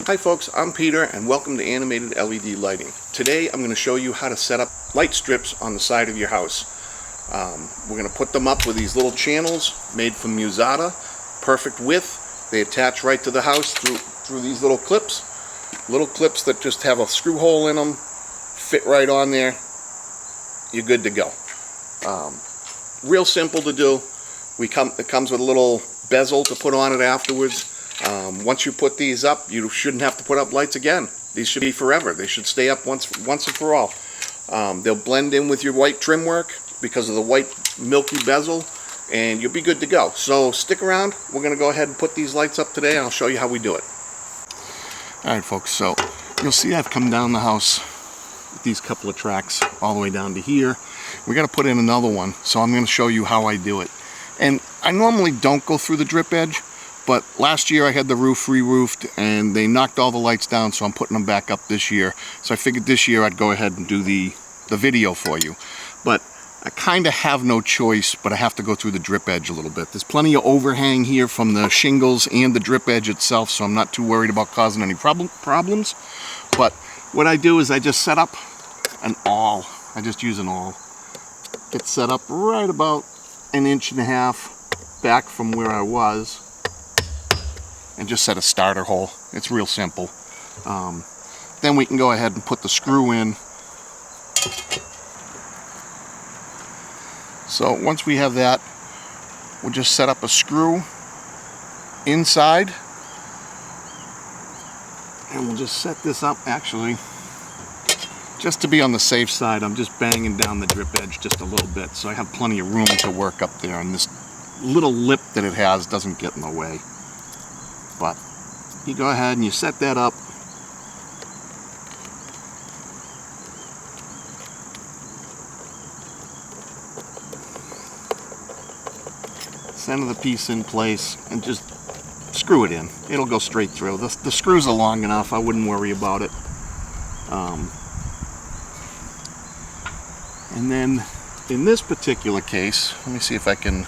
Hi folks, I'm Peter and welcome to Animated LED Lighting. Today I'm going to show you how to set up light strips on the side of your house. We're going to put them up with these little channels made from Musada. Perfect width. They attach right to the house through these little clips. Little clips that just have a screw hole in them, fit right on there. You're good to go. Real simple to do. It comes with a little bezel to put on it afterwards. Once you put these up, you shouldn't have to put up lights again. These should be forever. They should stay up once and for all. They'll blend in with your white trim work because of the white milky bezel, and you'll be good to go. So stick around. We're going to go ahead and put these lights up today, and I'll show you how we do it. Alright folks, so you'll see I've come down the house with these couple of tracks all the way down to here. We got to put in another one, so I'm going to show you how I do it. And I normally don't go through the drip edge, but last year I had the roof re-roofed and they knocked all the lights down, so I'm putting them back up this year. So I figured this year I'd go ahead and do the video for you. But I kind of have no choice, but I have to go through the drip edge a little bit. There's plenty of overhang here from the shingles and the drip edge itself, so I'm not too worried about causing any problems. But what I do is I just set up an awl. I just use an awl. It's set up right about 1.5 inches back from where I was, and just set a starter hole. It's real simple. Then we can go ahead and put the screw in. So once we have that, we'll just set up a screw inside, and we'll just set this up. Actually, just to be on the safe side, I'm just banging down the drip edge just a little bit, so I have plenty of room to work up there, and this little lip that it has doesn't get in the way. But you go ahead and you set that up. Center the piece in place and just screw it in. It'll go straight through. The screws are long enough, I wouldn't worry about it. And then in this particular case, let me see if I can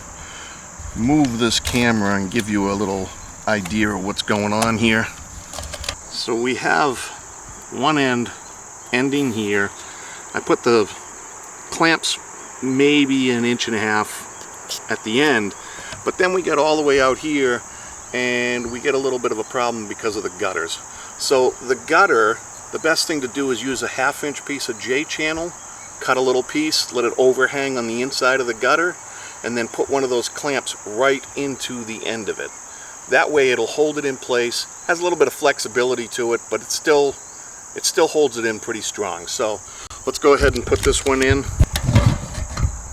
move this camera and give you a little idea of what's going on here. So we have one end ending here. I put the clamps maybe 1.5 inches at the end, but then we get all the way out here and we get a little bit of a problem because of the gutters. So the gutter, the best thing to do is use a 1/2 inch piece of J-channel, cut a little piece, let it overhang on the inside of the gutter, and then put one of those clamps right into the end of it. That way it'll hold it in place, has a little bit of flexibility to it, but it still holds it in pretty strong. So let's go ahead and put this one in,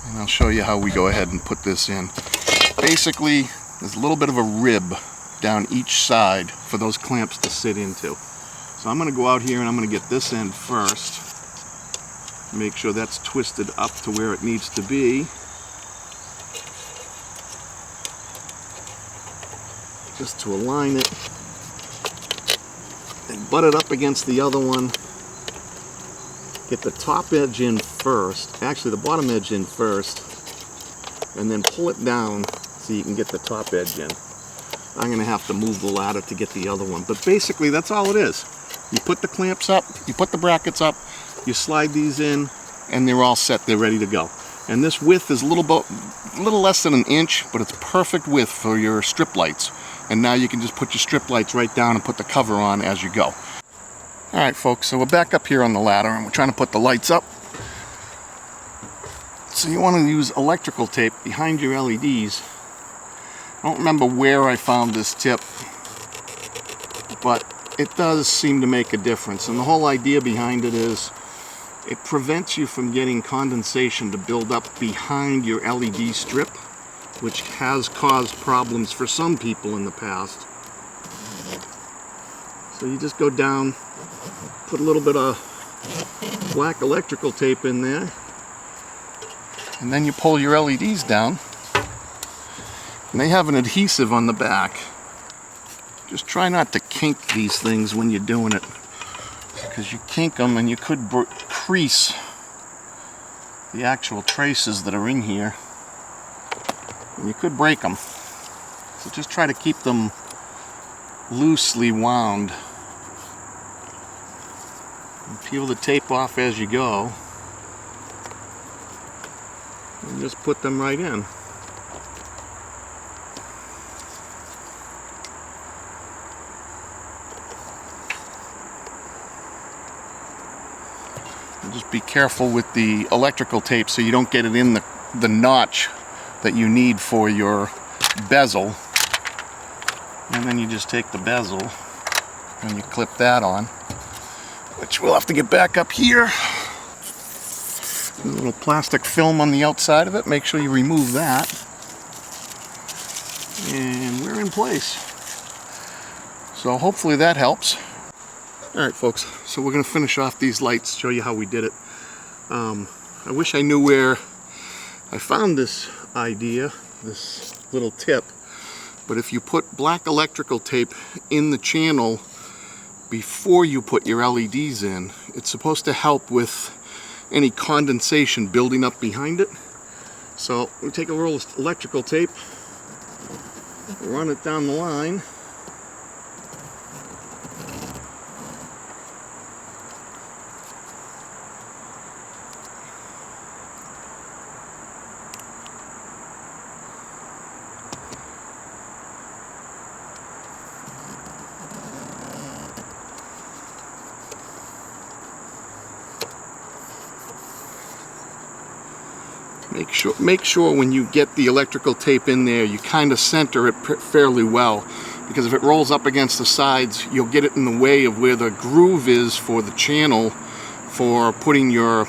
and I'll show you how we go ahead and put this in. Basically, there's a little bit of a rib down each side for those clamps to sit into. So I'm going to go out here and I'm going to get this end first. Make sure that's twisted up to where it needs to be. Just to align it, and butt it up against the other one. Get the top edge in first, actually the bottom edge in first, and then pull it down so you can get the top edge in. I'm going to have to move the ladder to get the other one, but basically that's all it is. You put the clamps up, you put the brackets up, you slide these in, and they're all set, they're ready to go. And this width is a little less than 1 inch, but it's perfect width for your strip lights. And now you can just put your strip lights right down and put the cover on as you go. Alright folks, so we're back up here on the ladder and we're trying to put the lights up. So you want to use electrical tape behind your LEDs. I don't remember where I found this tip, but it does seem to make a difference. And the whole idea behind it is it prevents you from getting condensation to build up behind your LED strip, which has caused problems for some people in the past. So you just go down, put a little bit of black electrical tape in there, and then you pull your LEDs down, and they have an adhesive on the back. Just try not to kink these things when you're doing it, because you kink them and you could crease the actual traces that are in here, and you could break them. So just try to keep them loosely wound Peel the tape off as you go. And just put them right in. And just be careful with the electrical tape so you don't get it in the notch that you need for your bezel. And then you just take the bezel and you clip that on, which we'll have to get back up here. A little plastic film on the outside of it. Make sure you remove that. And we're in place. So hopefully that helps. Alright folks, so we're going to finish off these lights, show you how we did it. I wish I knew where I found this idea, this little tip. But if you put black electrical tape in the channel before you put your LEDs in, it's supposed to help with any condensation building up behind it. So we take a roll of electrical tape, run it down the line, Make sure when you get the electrical tape in there, you kind of center it fairly well, because if it rolls up against the sides, you'll get it in the way of where the groove is for the channel for putting your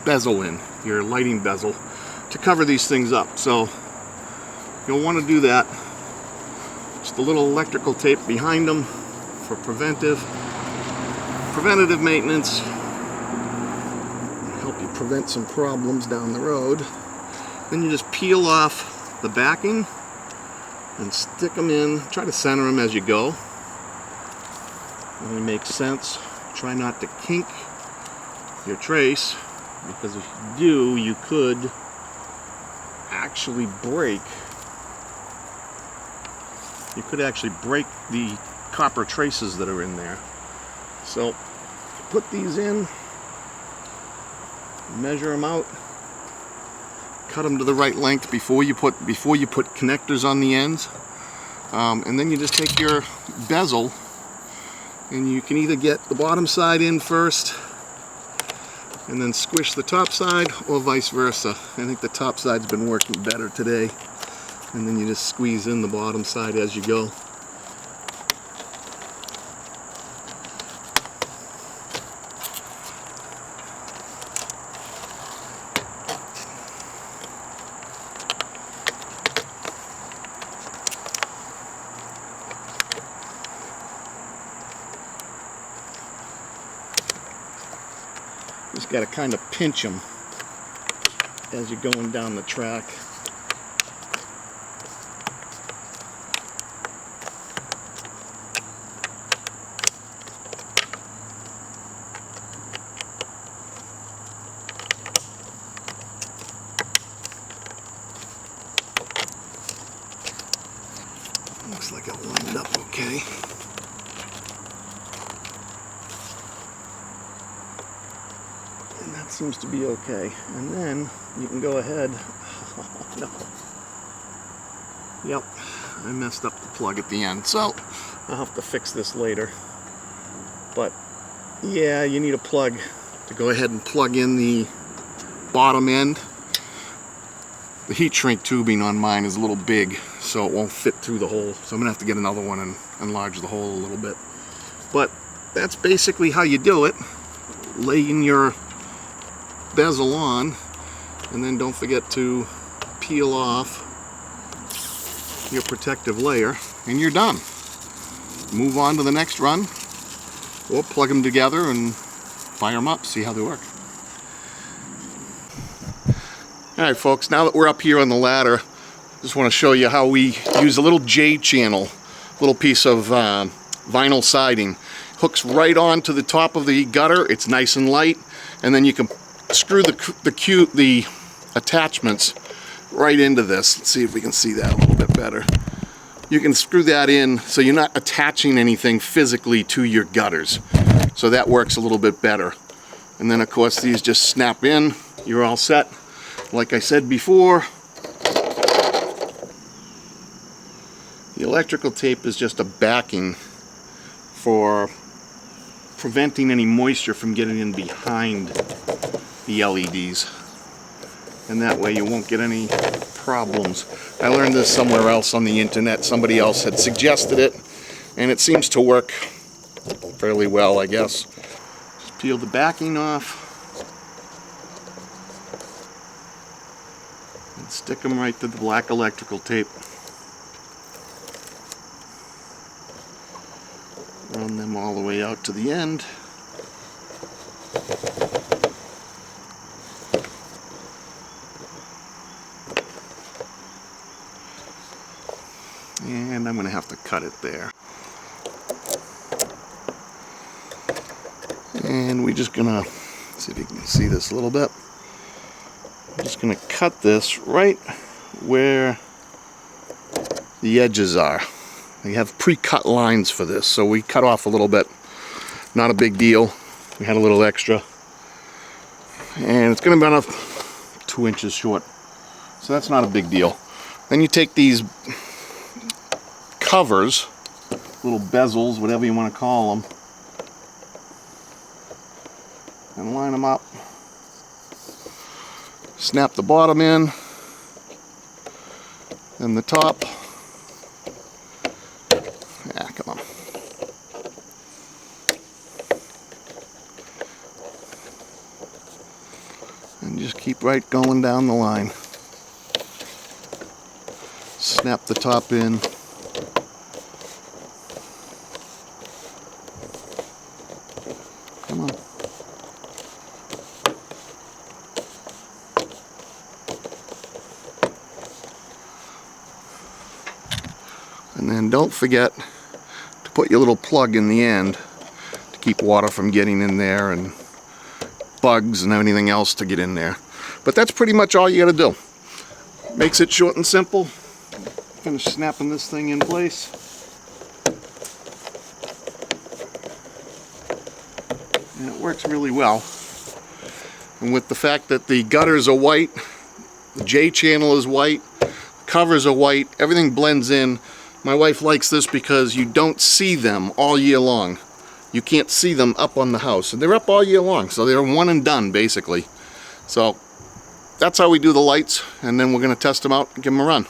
bezel in, your lighting bezel, to cover these things up. So you'll want to do that. Just a little electrical tape behind them for preventative maintenance. Help you prevent some problems down the road. Then you just peel off the backing and stick them in. Try to center them as you go. Really makes sense. Try not to kink your trace, because if you do, you could actually break. You could actually break the copper traces that are in there. So put these in, measure them out, cut them to the right length before you put connectors on the ends, and then you just take your bezel and you can either get the bottom side in first and then squish the top side, or vice versa. I think the top side's been working better today, and then you just squeeze in the bottom side as you go. Just got to kind of pinch them as you're going down the track. Looks like it lined up okay. And that seems to be okay. And then you can go ahead. Oh, no. Yep, I messed up the plug at the end, so I'll have to fix this later. But yeah, you need a plug to go ahead and plug in the bottom end. The heat shrink tubing on mine is a little big, so it won't fit through the hole. So I'm gonna have to get another one and enlarge the hole a little bit. But that's basically how you do it. Laying your bezel on, and then don't forget to peel off your protective layer, and you're done. Move on to the next run, or plug them together and fire them up, see how they work. Alright folks, now that we're up here on the ladder, just want to show you how we use a little J channel, little piece of vinyl siding. Hooks right on to the top of the gutter, it's nice and light, and then you can screw the attachments right into this. Let's see if we can see that a little bit better. You can screw that in so you're not attaching anything physically to your gutters. So that works a little bit better. And then of course these just snap in, you're all set. Like I said before, the electrical tape is just a backing for preventing any moisture from getting in behind the LEDs. And that way you won't get any problems. I learned this somewhere else on the internet. Somebody else had suggested it, and it seems to work fairly well, I guess. Just peel the backing off and stick them right to the black electrical tape. Run them all the way out to the end. And I'm going to have to cut it there. And we're just going to see if you can see this a little bit. I'm just going to cut this right where the edges are. We have pre-cut lines for this, so we cut off a little bit. Not a big deal. We had a little extra. And it's going to be about 2 inches short. So that's not a big deal. Then you take these covers, little bezels, whatever you want to call them, and line them up. Snap the bottom in, and the top. Yeah, come on. And just keep right going down the line. Snap the top in. Come on. And then don't forget to put your little plug in the end to keep water from getting in there and bugs and anything else to get in there. But that's pretty much all you got to do. Makes it short and simple. Finish snapping this thing in place. And it works really well. And with the fact that the gutters are white, the J channel is white, covers are white, everything blends in. My wife likes this because you don't see them all year long. You can't see them up on the house. And they're up all year long, so they're one and done basically. So that's how we do the lights, and then we're going to test them out and give them a run.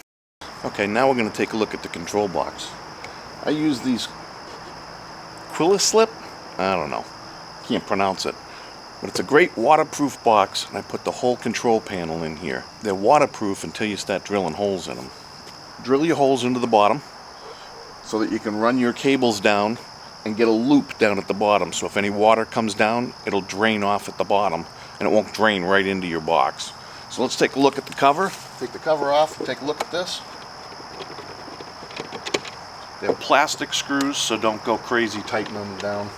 Okay, now we're going to take a look at the control box. I use these Quilislip? I don't know. Can't pronounce it. But it's a great waterproof box, and I put the whole control panel in here. They're waterproof until you start drilling holes in them. Drill your holes into the bottom so that you can run your cables down and get a loop down at the bottom. So if any water comes down, it'll drain off at the bottom and it won't drain right into your box. So let's take a look at the cover. Take the cover off and take a look at this. They're plastic screws, so don't go crazy tightening them down.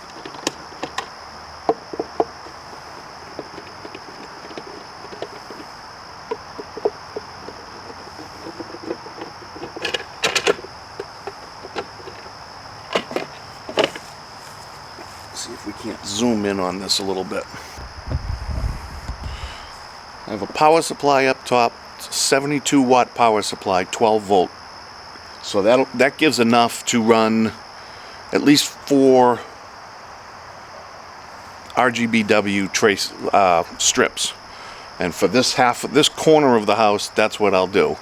See if we can't zoom in on this a little bit. I have a power supply up top, 72 watt power supply, 12 volt. So that gives enough to run at least 4 RGBW trace strips. And for this corner of the house, that's what I'll do.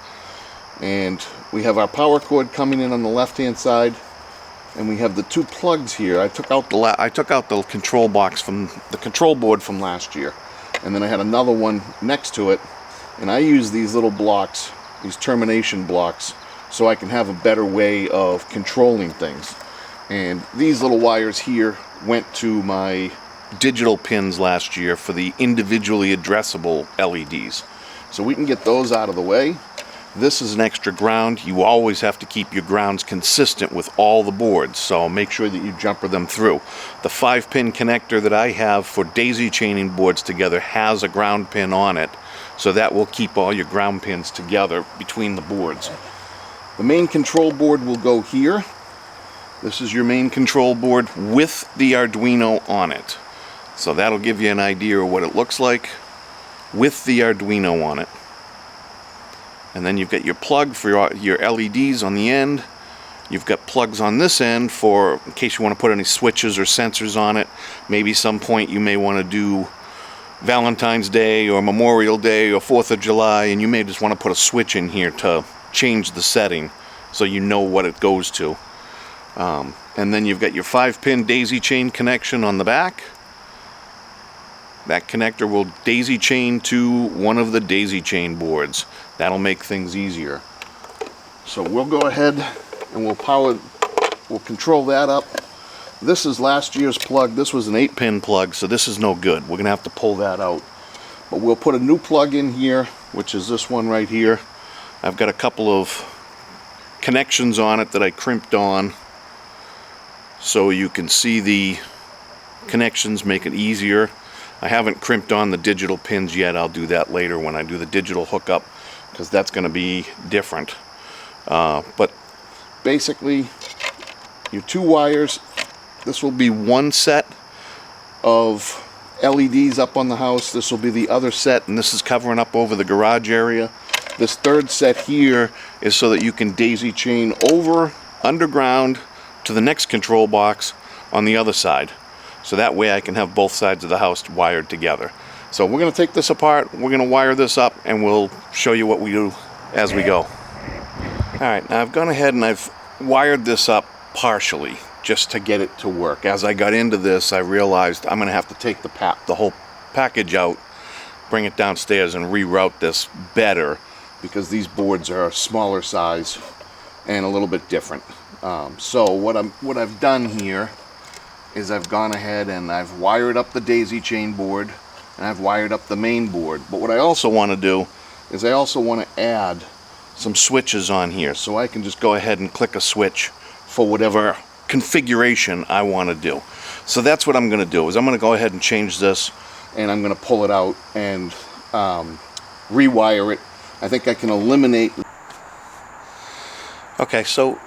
And we have our power cord coming in on the left hand side. And we have the 2 plugs here. I took out the control box from the control board from last year, and then I had another one next to it. And I use these little blocks, these termination blocks, so I can have a better way of controlling things. And these little wires here went to my digital pins last year for the individually addressable LEDs. So we can get those out of the way. This is an extra ground. You always have to keep your grounds consistent with all the boards, so make sure that you jumper them through. The 5-pin connector that I have for daisy chaining boards together has a ground pin on it, so that will keep all your ground pins together between the boards. The main control board will go here, This is your main control board with the Arduino on it. So that'll give you an idea of what it looks like with the Arduino on it. And then you've got your plug for your LEDs on the end. You've got plugs on this end for in case you want to put any switches or sensors on it. Maybe some point you may want to do Valentine's Day or Memorial Day or 4th of July, and you may just want to put a switch in here to change the setting so you know what it goes to. And then you've got your 5-pin daisy chain connection on the back. That connector will daisy chain to one of the daisy chain boards. That'll make things easier. So we'll go ahead and we'll control that up. This is last year's plug. This was an 8-pin plug, so this is no good. We're gonna have to pull that out. But we'll put a new plug in here, which is this one right here. I've got a couple of connections on it that I crimped on so you can see the connections, make it easier. I haven't crimped on the digital pins yet. I'll do that later when I do the digital hookup, because that's going to be different. But basically, your 2 wires, this will be one set of LEDs up on the house. This will be the other set, and this is covering up over the garage area. This third set here is so that you can daisy chain over underground to the next control box on the other side. So that way I can have both sides of the house wired together. So we're going to take this apart, we're going to wire this up, and we'll show you what we do as we go. Alright, now I've gone ahead and I've wired this up partially just to get it to work. As I got into this, I realized I'm going to have to take the whole package out, bring it downstairs, and reroute this better, because these boards are a smaller size and a little bit different. So what I've done here is I've gone ahead and I've wired up the daisy chain board, and I've wired up the main board. But what I also want to do is I also want to add some switches on here, so I can just go ahead and click a switch for whatever configuration I want to do. So that's what I'm going to do, is I'm going to go ahead and change this, and I'm going to pull it out and rewire it. I think I can eliminate. Okay, so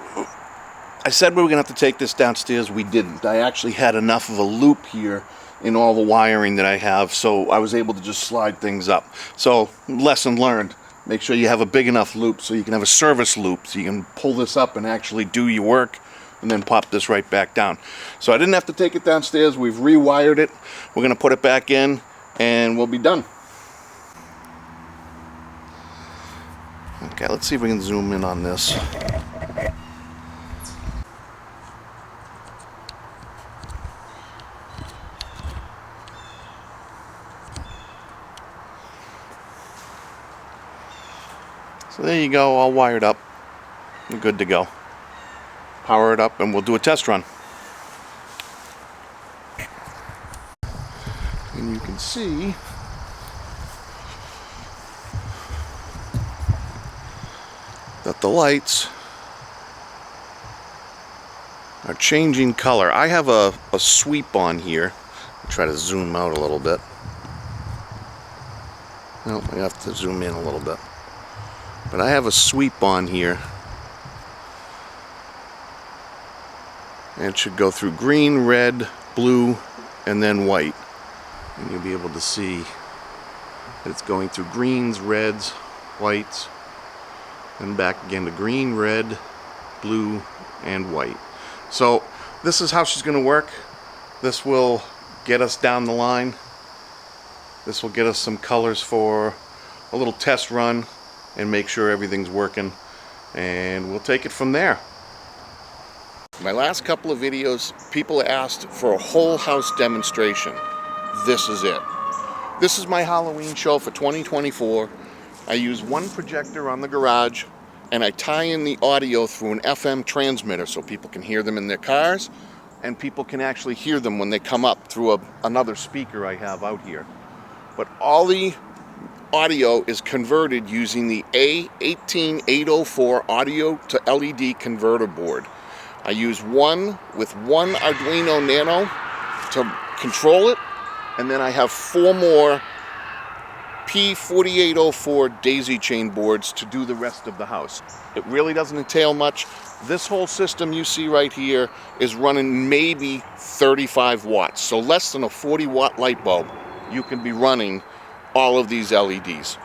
I said we were going to have to take this downstairs. We didn't. I actually had enough of a loop here in all the wiring that I have, so I was able to just slide things up. So, lesson learned. Make sure you have a big enough loop so you can have a service loop, so you can pull this up and actually do your work and then pop this right back down. So I didn't have to take it downstairs. We've rewired it. We're going to put it back in and we'll be done. Okay, let's see if we can zoom in on this. So there you go, all wired up. We're good to go. Power it up and we'll do a test run. And you can see that the lights are changing color. I have a sweep on here. I'll try to zoom out a little bit. No, I have to zoom in a little bit. But I have a sweep on here, and it should go through green, red, blue, and then white. And you'll be able to see that it's going through greens, reds, whites, and back again to green, red, blue, and white. So this is how she's going to work. This will get us down the line. This will get us some colors for a little test run and make sure everything's working, and we'll take it from there. My last couple of videos, people asked for a whole house demonstration. This is it. This is my Halloween show for 2024. I use one projector on the garage, and I tie in the audio through an FM transmitter so people can hear them in their cars, and people can actually hear them when they come up through another speaker I have out here. But all the audio is converted using the A18804 audio to LED converter board. I use one with one Arduino Nano to control it, and then I have 4 more P4804 daisy chain boards to do the rest of the house. It really doesn't entail much. This whole system you see right here is running maybe 35 watts, so less than a 40 watt light bulb. You can be running all of these LEDs.